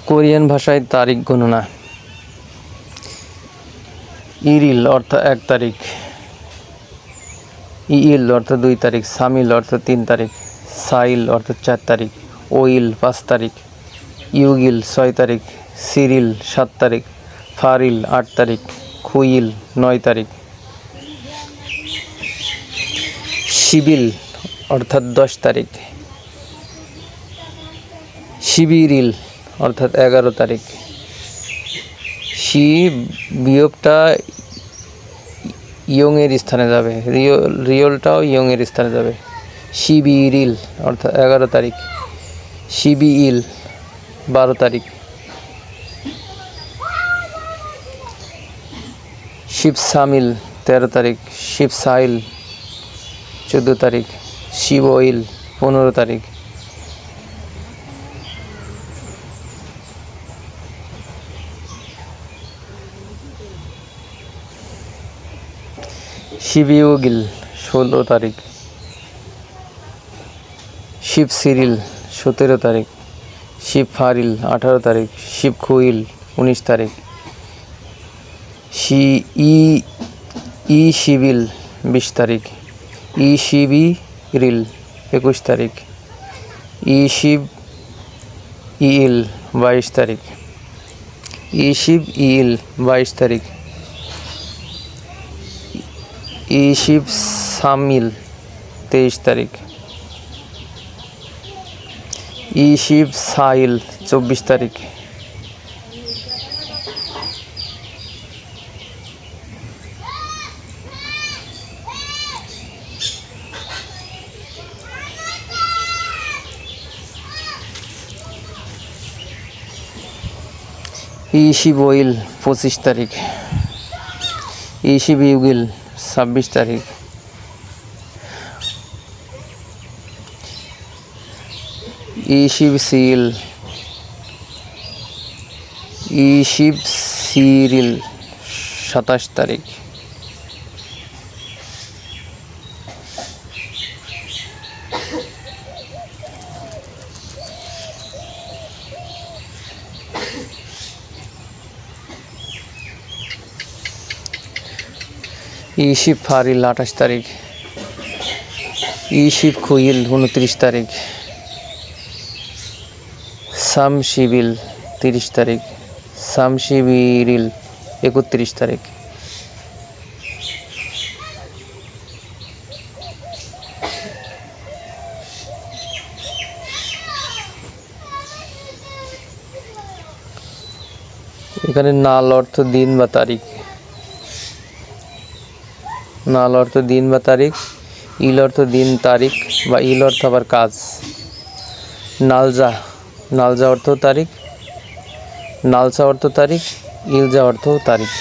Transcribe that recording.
Korean ভাষায় তারিখ গণনা। ইরিল অর্থ 1 তারিখ, ইইল অর্থ 2 তারিখ, সামিল অর্থ 3 তারিখ, সাইল অর্থ 4 তারিখ, ওইল 5 তারিখ, ইউগিল 6 তারিখ, সিরিল 7 তারিখ, ফারিল 8 তারিখ, খুইল 9 তারিখ, শিবিল অর্থাৎ 10 তারিখ, শিবিরিল অর্থাৎ 11 তারিখ। শি বিয়োগটা ইয়ংয়ের স্থানে যাবে, রিয়লটাও ইয়ংয়ের স্থানে যাবে। শিবিরিল অর্থাৎ 11 তারিখ, শিবিইল 12 তারিখ, শিবসামিল 13 তারিখ, শিবসাইল 14 তারিখ, শিবইল 15 তারিখ, শিবিউগিল 16 তারিখ, শিবসিরিল 17 তারিখ, শিবফারিল 18 তারিখ, শিবখুইল 19 তারিখ, ইশিবিল 20 তারিখ, ইশিবিরিল 21 তারিখ, ইশিবইল 22 তারিখ, ইশিবইল 22 তারিখ, ইশিবসামিল 23 তারিখ, ইশিবসাইল 24 তারিখ, ইশিবইল 25 তারিখ, ইশিবিউগিল 26 তারিখ, ইশিবসিরিল 27 তারিখ, ইশিবফারিল 28 তারিখ, ইশিবখুইল 29 তারিখ, সামশিবিল 30 তারিখ, সামশিবিরিল 31 তারিখ। এখানে নাল অর্থ দিন বা তারিখ, নাল অর্থ দিন বা তারিখ, ইল অর্থ দিন তারিখ বা ইল অর্থ আবার কাজ। নালজা, নালজা অর্থ তারিখ, নালসা অর্থ তারিখ, ইলজা অর্থ তারিখ।